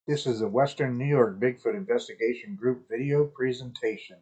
This is a Western New York Bigfoot Investigation Group video presentation.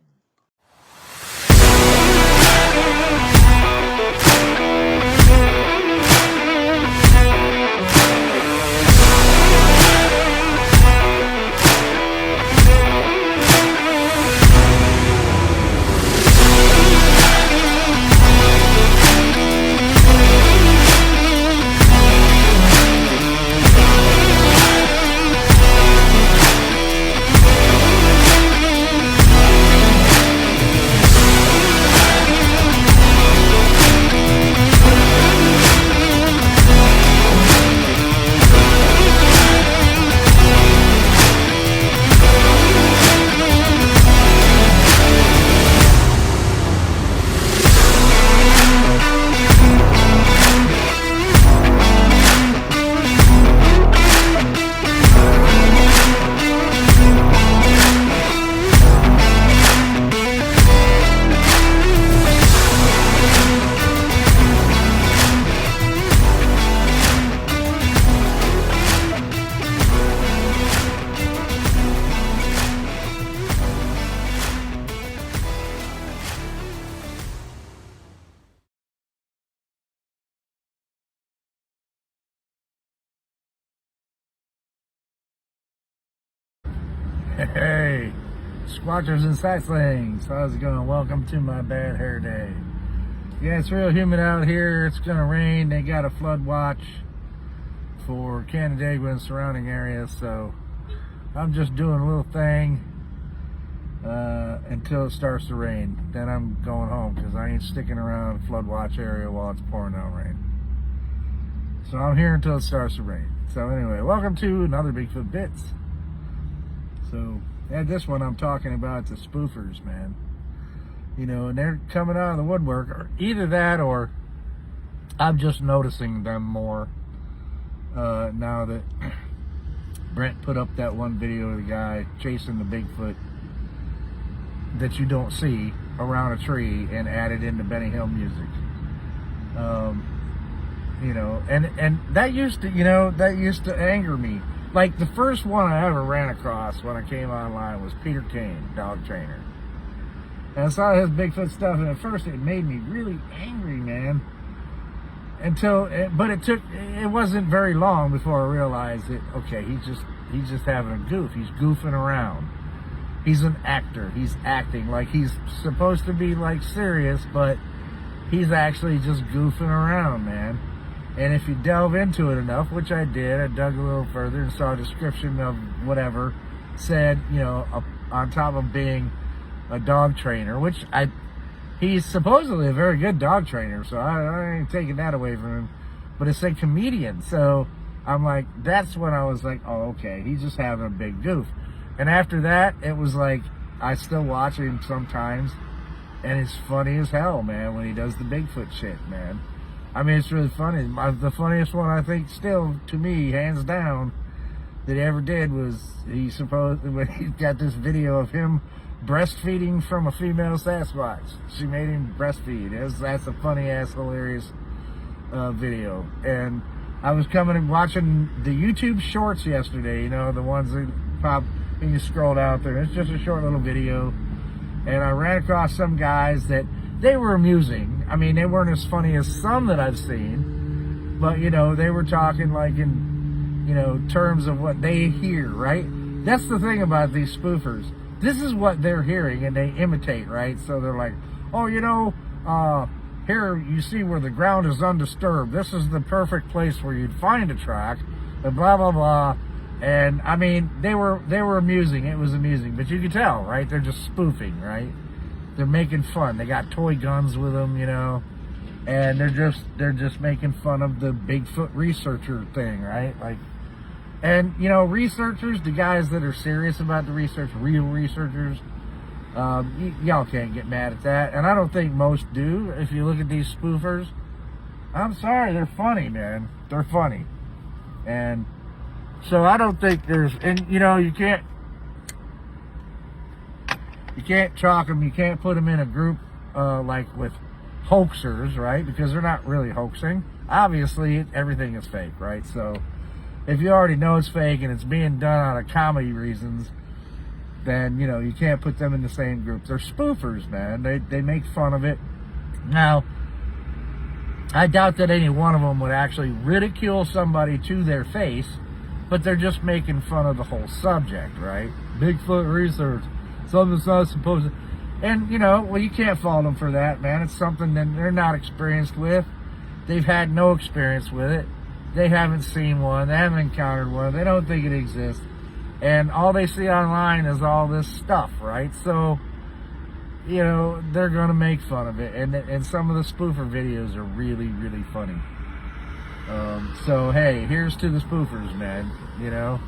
Hey, squatchers and sightslings, how's it going? Welcome to my bad hair day. Yeah, it's real humid out here. It's gonna rain. They got a flood watch for Canandaigua and surrounding areas, so I'm just doing a little thing until it starts to rain. Then I'm going home because I ain't sticking around the flood watch area while it's pouring down rain. So I'm here until it starts to rain. So anyway, welcome to another Bigfoot Bits. So, yeah, this one I'm talking about the spoofers, man. You know, and they're coming out of the woodwork, or either that or I'm just noticing them more now that Brent put up that one video of the guy chasing the Bigfoot that you don't see around a tree and added into Benny Hill music. You know, and that used to anger me. Like, the first one I ever ran across when I came online was Peter Kane, dog trainer. And I saw his Bigfoot stuff, and at first it made me really angry, man. But it wasn't very long before I realized that, okay, he's just having a goof. He's goofing around. He's an actor. He's acting like he's supposed to be, like, serious, but he's actually just goofing around, man. And if you delve into it enough, which I did, I dug a little further and saw a description of whatever said, you know, on top of being a dog trainer, which he's supposedly a very good dog trainer, so I ain't taking that away from him. But it said comedian, so I'm like, that's when I was like, oh, okay, he's just having a big goof. And after that, it was like, I still watch him sometimes, and it's funny as hell, man, when he does the Bigfoot shit, man. I mean, it's really funny. The funniest one, I think, still, to me, hands down, that he ever did was when he got this video of him breastfeeding from a female Sasquatch. She made him breastfeed. That's a funny-ass, hilarious video. And I was coming and watching the YouTube shorts yesterday, you know, the ones that pop and you scroll out there. It's just a short little video. And I ran across some guys that they were amusing. I mean, they weren't as funny as some that I've seen, but, you know, they were talking like in, you know, terms of what they hear, right? That's the thing about these spoofers. This is what they're hearing and they imitate, right? So they're like, oh, you know, here you see where the ground is undisturbed. This is the perfect place where you'd find a track, and blah, blah, blah. And I mean, they were amusing. It was amusing, but you could tell, right? They're just spoofing, right? They're making fun. They got toy guns with them, you know, and they're just making fun of the Bigfoot researcher thing, right? Like, and you know, researchers, the guys that are serious about the research, real researchers, y'all can't get mad at that, and I don't think most do. If you look at these spoofers, I'm sorry, they're funny, man. They're funny, and so I don't think and you know, you can't chalk them, you can't put them in a group like with hoaxers, right? Because they're not really hoaxing. Obviously, everything is fake, right? So if you already know it's fake and it's being done out of comedy reasons, then, you know, you can't put them in the same group. They're spoofers, man. They make fun of it. Now, I doubt that any one of them would actually ridicule somebody to their face, but they're just making fun of the whole subject, right? Bigfoot research, something that's not supposed to... And, you know, well, you can't fault them for that, man. It's something that they're not experienced with. They've had no experience with it. They haven't seen one. They haven't encountered one. They don't think it exists. And all they see online is all this stuff, right? So, you know, they're going to make fun of it. And some of the spoofer videos are really, really funny. So, hey, here's to the spoofers, man, you know.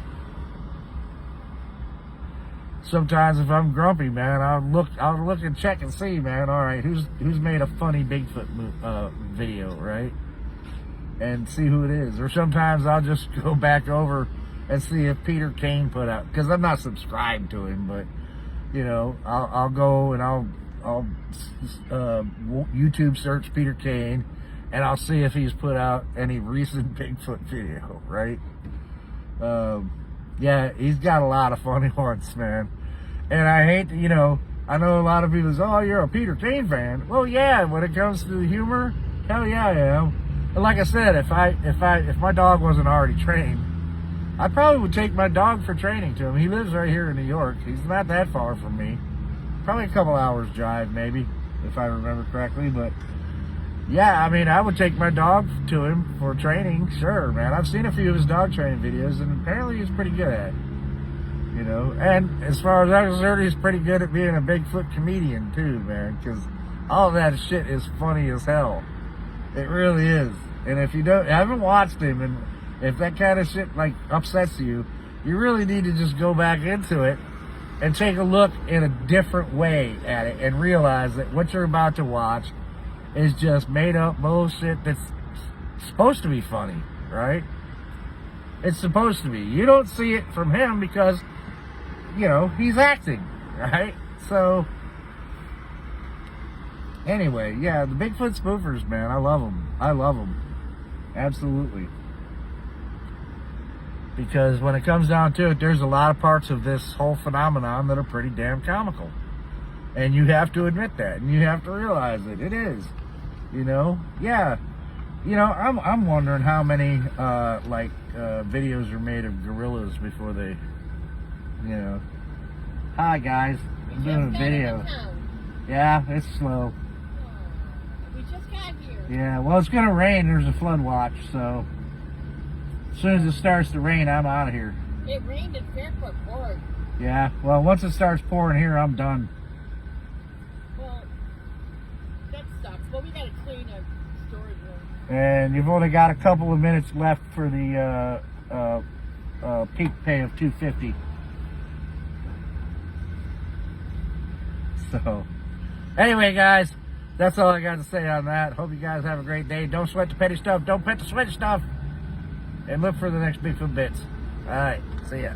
Sometimes if I'm grumpy, man, I'll look and check and see, man. All right, who's made a funny Bigfoot video, right? And see who it is. Or sometimes I'll just go back over and see if Peter Kane put out, because I'm not subscribed to him, but you know, I'll go and I'll YouTube search Peter Kane, and I'll see if he's put out any recent Bigfoot video, right? Yeah, he's got a lot of funny ones, man. And I hate to, you know, I know a lot of people say, oh, you're a Peter Kane fan. Well, yeah, when it comes to the humor, hell yeah, I am. But like I said, if my dog wasn't already trained, I probably would take my dog for training to him. He lives right here in New York. He's not that far from me. Probably a couple hours drive, maybe, if I remember correctly. But yeah, I mean, I would take my dog to him for training, sure, man. I've seen a few of his dog training videos, and apparently he's pretty good at it, you know. And as far as I'm concerned, he's pretty good at being a Bigfoot comedian, too, man, because all that shit is funny as hell. It really is. And if you haven't watched him, and if that kind of shit, like, upsets you, you really need to just go back into it and take a look in a different way at it and realize that what you're about to watch is just made up bullshit that's supposed to be funny, right? It's supposed to be. You don't see it from him because, you know, he's acting, right? So, anyway, yeah, the Bigfoot spoofers, man, I love them. I love them. Absolutely. Because when it comes down to it, there's a lot of parts of this whole phenomenon that are pretty damn comical. And you have to admit that, and you have to realize that it is. You know, yeah. You know, I'm wondering how many videos are made of gorillas before they, you know. Hi guys, I'm doing a video. Yeah, it's slow. We just got here. Yeah, well, it's gonna rain. There's a flood watch, so as soon as it starts to rain, I'm out of here. It rained in Fairport Port. Yeah, well, once it starts pouring here, I'm done. But we gotta clean a storage room. And you've only got a couple of minutes left for the peak pay of $250. So, anyway, guys, that's all I got to say on that. Hope you guys have a great day. Don't sweat the petty stuff. Don't pet the sweaty stuff. And look for the next Bigfoot Bits. All right, see ya.